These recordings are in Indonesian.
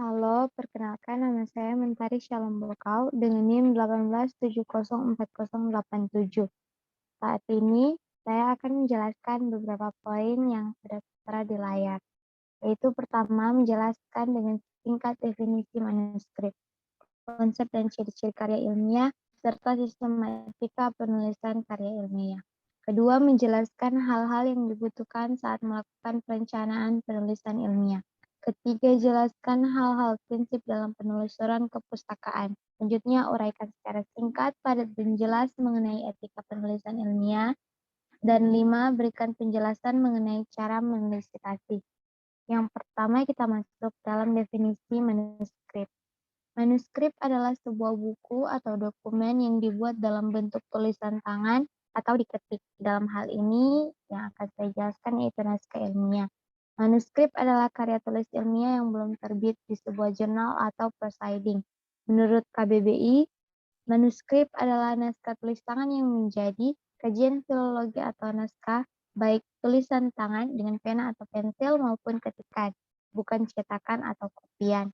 Halo, perkenalkan nama saya Mentari Shalom Bokau dengan NIM 18704087. Saat ini, saya akan menjelaskan beberapa poin yang sudah tertera di layar, yaitu pertama menjelaskan dengan singkat definisi manuskrip, konsep dan ciri-ciri karya ilmiah, serta sistematika penulisan karya ilmiah. Kedua, menjelaskan hal-hal yang dibutuhkan saat melakukan perencanaan penulisan ilmiah. Ketiga, jelaskan hal-hal prinsip dalam penelusuran kepustakaan. Selanjutnya, uraikan secara singkat, padat, dan jelas mengenai etika penulisan ilmiah. Dan lima, berikan penjelasan mengenai cara menulis citasi. Yang pertama, kita masuk dalam definisi manuskrip. Manuskrip adalah sebuah buku atau dokumen yang dibuat dalam bentuk tulisan tangan atau diketik. Dalam hal ini, yang akan saya jelaskan yaitu naskah ilmiah. Manuskrip adalah karya tulis ilmiah yang belum terbit di sebuah jurnal atau proceeding. Menurut KBBI, manuskrip adalah naskah tulis tangan yang menjadi kajian filologi atau naskah, baik tulisan tangan dengan pena atau pensil maupun ketikan, bukan cetakan atau kopian.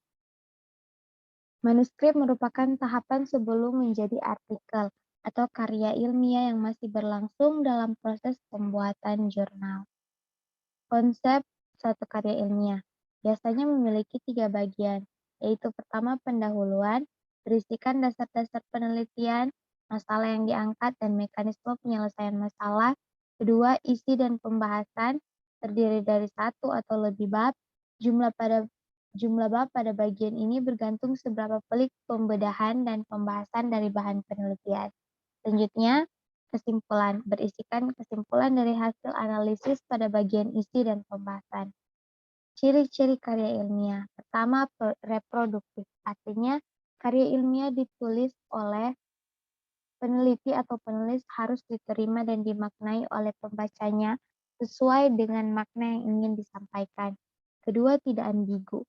Manuskrip merupakan tahapan sebelum menjadi artikel atau karya ilmiah yang masih berlangsung dalam proses pembuatan jurnal. Konsep suatu karya ilmiah biasanya memiliki 3 bagian, yaitu pertama pendahuluan, berisikan dasar-dasar penelitian, masalah yang diangkat dan mekanisme penyelesaian masalah. Kedua, isi dan pembahasan, terdiri dari satu atau lebih bab. Jumlah bab pada bagian ini bergantung seberapa pelik pembedahan dan pembahasan dari bahan penelitian. Selanjutnya, kesimpulan, berisikan kesimpulan dari hasil analisis pada bagian isi dan pembahasan. Ciri-ciri karya ilmiah. Pertama, reproduktif. Artinya, karya ilmiah ditulis oleh peneliti atau penulis harus diterima dan dimaknai oleh pembacanya sesuai dengan makna yang ingin disampaikan. Kedua, tidak ambigu.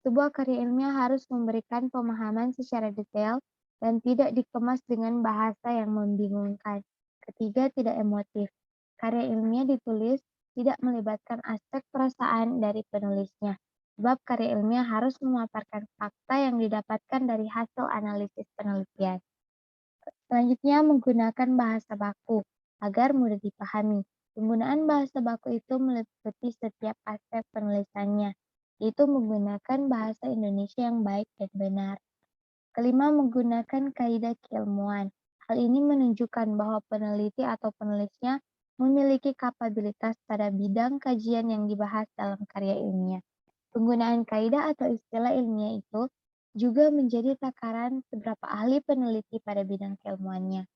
Sebuah karya ilmiah harus memberikan pemahaman secara detail dan tidak dikemas dengan bahasa yang membingungkan. Ketiga, tidak emotif. Karya ilmiah ditulis tidak melibatkan aspek perasaan dari penulisnya, sebab karya ilmiah harus memaparkan fakta yang didapatkan dari hasil analisis penelitian. Selanjutnya, menggunakan bahasa baku agar mudah dipahami. Penggunaan bahasa baku itu meliputi setiap aspek penulisannya, yaitu menggunakan bahasa Indonesia yang baik dan benar. Kelima, menggunakan kaidah keilmuan. Hal ini menunjukkan bahwa peneliti atau penulisnya memiliki kapabilitas pada bidang kajian yang dibahas dalam karya ilmiah. Penggunaan kaidah atau istilah ilmiah itu juga menjadi takaran seberapa ahli peneliti pada bidang keilmuannya.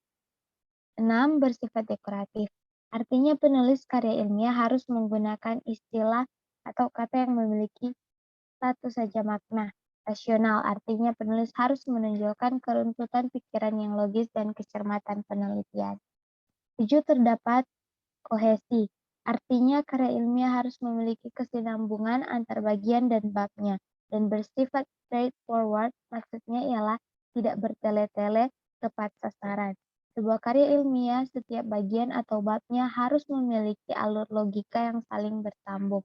6. Bersifat dekoratif. Artinya penulis karya ilmiah harus menggunakan istilah atau kata yang memiliki satu saja makna. Rasional, artinya penulis harus menunjukkan keruntutan pikiran yang logis dan kecermatan penelitian. 7. Terdapat kohesi, artinya karya ilmiah harus memiliki kesinambungan antar bagian dan babnya, dan bersifat straightforward, maksudnya ialah tidak bertele-tele, tepat sasaran. Sebuah karya ilmiah, setiap bagian atau babnya harus memiliki alur logika yang saling bersambung.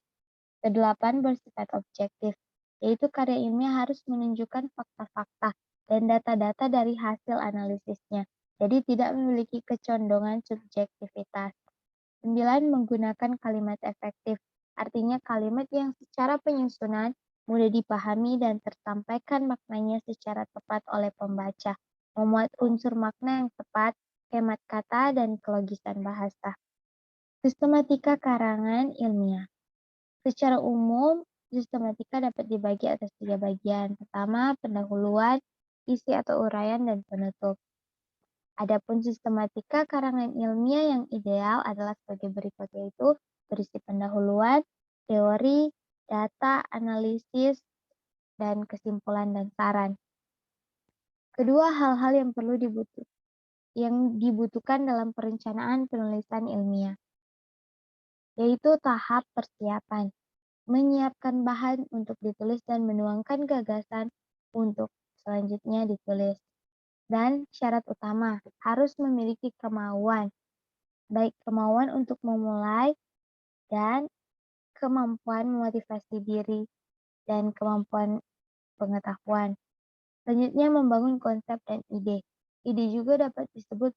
Kedelapan, bersifat objektif, yaitu karya ilmiah harus menunjukkan fakta-fakta dan data-data dari hasil analisisnya, jadi tidak memiliki kecondongan subjektivitas. 9. Menggunakan kalimat efektif, artinya kalimat yang secara penyusunan mudah dipahami dan tersampaikan maknanya secara tepat oleh pembaca, memuat unsur makna yang tepat, hemat kata, dan kelogisan bahasa. Sistematika karangan ilmiah. Secara umum, sistematika dapat dibagi atas 3 bagian. Pertama, pendahuluan, isi atau uraian, dan penutup. Adapun sistematika karangan ilmiah yang ideal adalah sebagai berikut, yaitu berisi pendahuluan, teori, data, analisis, dan kesimpulan dan saran. Kedua, hal-hal yang dibutuhkan dalam perencanaan penulisan ilmiah, yaitu tahap persiapan, menyiapkan bahan untuk ditulis dan menuangkan gagasan untuk selanjutnya ditulis. Dan syarat utama, harus memiliki kemauan, baik kemauan untuk memulai dan kemampuan memotivasi diri dan kemampuan pengetahuan. Selanjutnya membangun konsep dan ide. Ide juga dapat disebut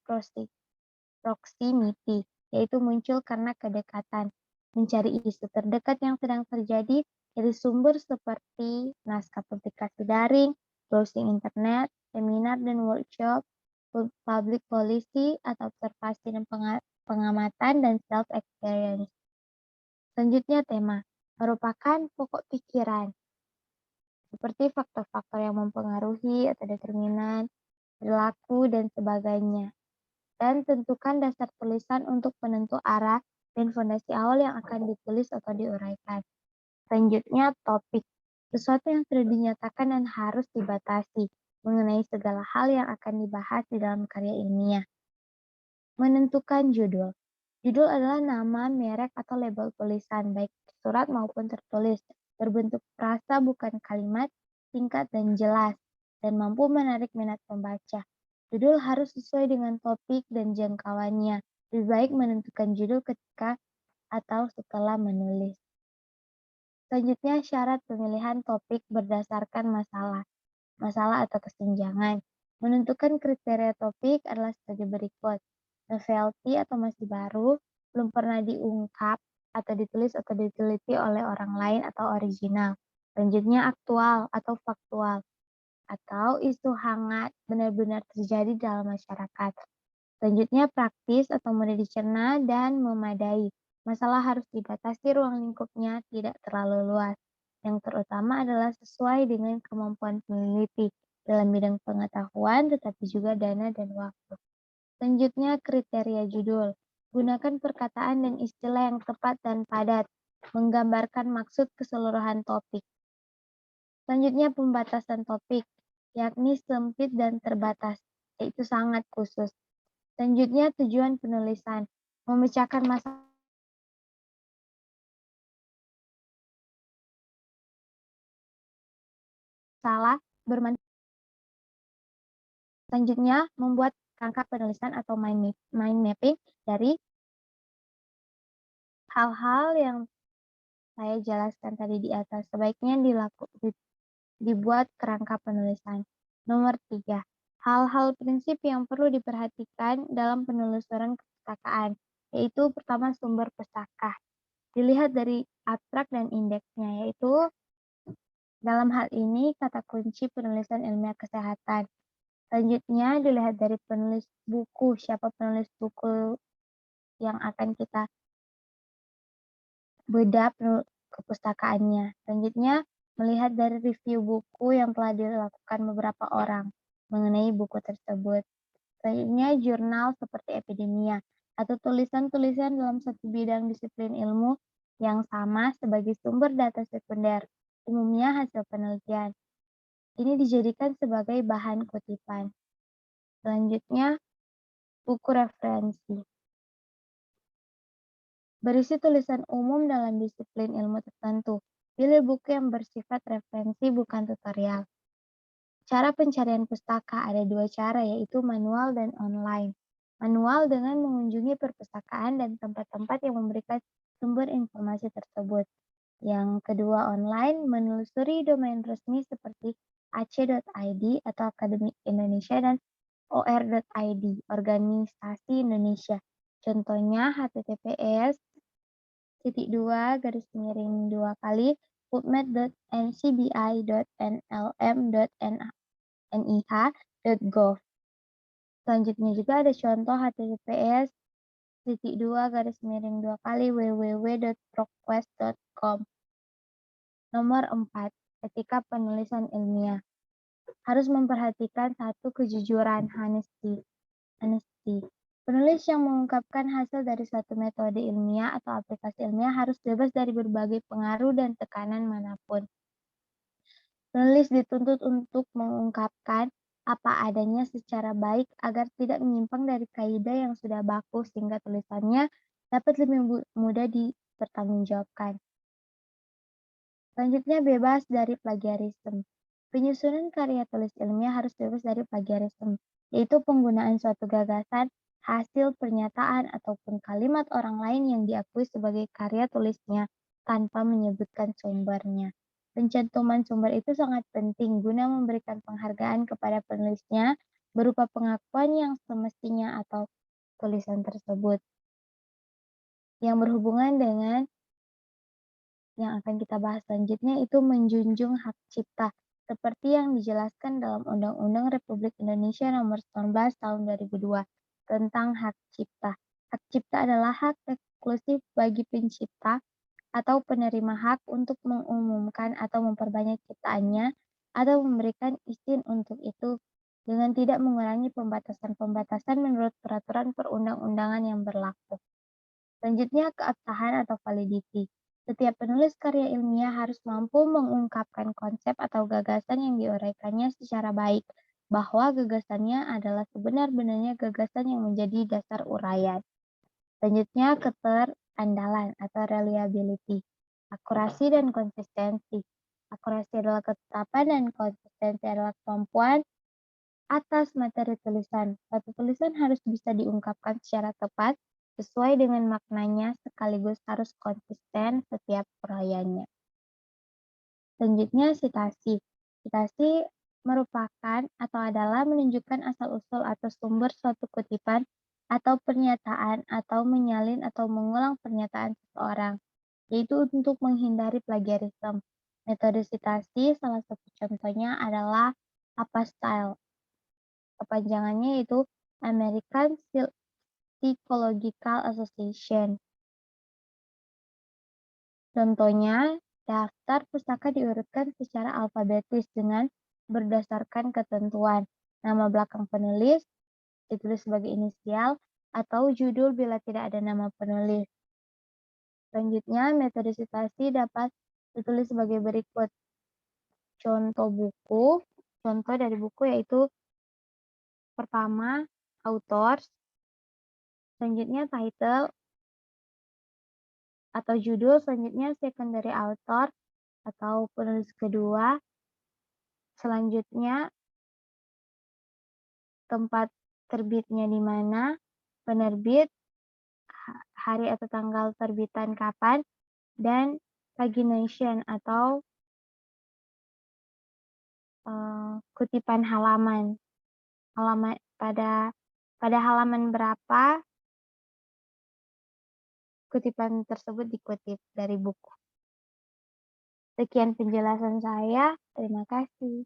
proximity, yaitu muncul karena kedekatan, mencari isu terdekat yang sedang terjadi dari sumber seperti naskah publikasi daring, browsing internet, seminar dan workshop, public policy atau observasi dan pengamatan, dan self-experience. Selanjutnya tema, merupakan pokok pikiran, seperti faktor-faktor yang mempengaruhi atau determinan, perilaku, dan sebagainya. Dan tentukan dasar tulisan untuk penentu arah dan fondasi awal yang akan ditulis atau diuraikan. Selanjutnya topik, sesuatu yang sudah dinyatakan dan harus dibatasi mengenai segala hal yang akan dibahas di dalam karya ilmiah. Menentukan judul. Judul adalah nama, merek, atau label tulisan, baik surat maupun tertulis, berbentuk frasa bukan kalimat, singkat dan jelas, dan mampu menarik minat pembaca. Judul harus sesuai dengan topik dan jangkauannya. Lebih baik menentukan judul ketika atau setelah menulis. Selanjutnya, syarat pemilihan topik berdasarkan masalah atau kesenjangan. Menentukan kriteria topik adalah sebagai berikut. Novelty atau masih baru, belum pernah diungkap atau ditulis atau diteliti oleh orang lain atau original. Selanjutnya aktual atau faktual, atau isu hangat benar-benar terjadi dalam masyarakat. Selanjutnya praktis atau mudah dicerna dan memadai. Masalah harus dibatasi ruang lingkupnya tidak terlalu luas. Yang terutama adalah sesuai dengan kemampuan peneliti dalam bidang pengetahuan tetapi juga dana dan waktu. Selanjutnya kriteria judul. Gunakan perkataan dan istilah yang tepat dan padat, menggambarkan maksud keseluruhan topik. Selanjutnya pembatasan topik, yakni sempit dan terbatas, yaitu sangat khusus. Selanjutnya tujuan penulisan, memecahkan masalah bermanfaat. Selanjutnya membuat kerangka penulisan atau mind mapping dari hal-hal yang saya jelaskan tadi di atas. Sebaiknya dibuat kerangka penulisan. Nomor 3, hal-hal prinsip yang perlu diperhatikan dalam penelusuran kepustakaan, yaitu pertama sumber pustaka. Dilihat dari abstrak dan indeksnya, yaitu dalam hal ini kata kunci penulisan ilmiah kesehatan. Selanjutnya dilihat dari penulis buku, siapa penulis buku yang akan kita bedah kepustakaannya. Selanjutnya melihat dari review buku yang telah dilakukan beberapa orang mengenai buku tersebut. Selanjutnya jurnal seperti epidemia atau tulisan-tulisan dalam satu bidang disiplin ilmu yang sama sebagai sumber data sekunder, umumnya hasil penelitian. Ini dijadikan sebagai bahan kutipan. Selanjutnya, buku referensi. Berisi tulisan umum dalam disiplin ilmu tertentu. Pilih buku yang bersifat referensi bukan tutorial. Cara pencarian pustaka ada 2 cara, yaitu manual dan online. Manual dengan mengunjungi perpustakaan dan tempat-tempat yang memberikan sumber informasi tersebut. Yang kedua online, menelusuri domain resmi seperti ac.id atau Akademik Indonesia dan or.id, Organisasi Indonesia. Contohnya https://pubmed.ncbi.nlm.nih.gov. Selanjutnya juga ada contoh https://www.proquest.com. Nomor 4, etika penulisan ilmiah. Harus memperhatikan satu kejujuran, honesty. Penulis yang mengungkapkan hasil dari suatu metode ilmiah atau aplikasi ilmiah harus bebas dari berbagai pengaruh dan tekanan manapun. Penulis dituntut untuk mengungkapkan apa adanya secara baik agar tidak menyimpang dari kaidah yang sudah baku sehingga tulisannya dapat lebih mudah dipertanggungjawabkan. Selanjutnya bebas dari plagiarisme. Penyusunan karya tulis ilmiah harus bebas dari plagiarisme, yaitu penggunaan suatu gagasan, hasil pernyataan, ataupun kalimat orang lain yang diakui sebagai karya tulisnya tanpa menyebutkan sumbernya. Pencantuman sumber itu sangat penting guna memberikan penghargaan kepada penulisnya berupa pengakuan yang semestinya atau tulisan tersebut yang berhubungan dengan yang akan kita bahas selanjutnya itu menjunjung hak cipta, seperti yang dijelaskan dalam Undang-Undang Republik Indonesia Nomor 19 Tahun 2002 tentang hak cipta. Hak cipta adalah hak eksklusif bagi pencipta atau penerima hak untuk mengumumkan atau memperbanyak ciptaannya atau memberikan izin untuk itu dengan tidak mengurangi pembatasan-pembatasan menurut peraturan perundang-undangan yang berlaku. Selanjutnya, keabsahan atau validity. Setiap penulis karya ilmiah harus mampu mengungkapkan konsep atau gagasan yang diuraikannya secara baik, bahwa gagasannya adalah sebenar-benarnya gagasan yang menjadi dasar uraian. Selanjutnya, keterandalan atau reliability. Akurasi dan konsistensi. Akurasi adalah ketetapan dan konsistensi adalah kemampuan atas materi tulisan. Suatu tulisan harus bisa diungkapkan secara tepat, sesuai dengan maknanya, sekaligus harus konsisten setiap uraiannya. Selanjutnya, sitasi. Sitasi merupakan atau adalah menunjukkan asal-usul atau sumber suatu kutipan atau pernyataan atau menyalin atau mengulang pernyataan seseorang, yaitu untuk menghindari plagiarisme. Metode sitasi salah satu contohnya adalah apostyle. Kepanjangannya yaitu American Psychological Association. Contohnya, daftar pustaka diurutkan secara alfabetis dengan berdasarkan ketentuan nama belakang penulis, ditulis sebagai inisial, atau judul bila tidak ada nama penulis. Selanjutnya, metode sitasi dapat ditulis sebagai berikut. Contoh dari buku yaitu pertama, authors, selanjutnya title atau judul, selanjutnya secondary author atau penulis kedua, selanjutnya tempat terbitnya di mana, penerbit, hari atau tanggal terbitan kapan, dan pagination atau kutipan halaman. Pada halaman berapa kutipan tersebut dikutip dari buku. Sekian penjelasan saya, terima kasih.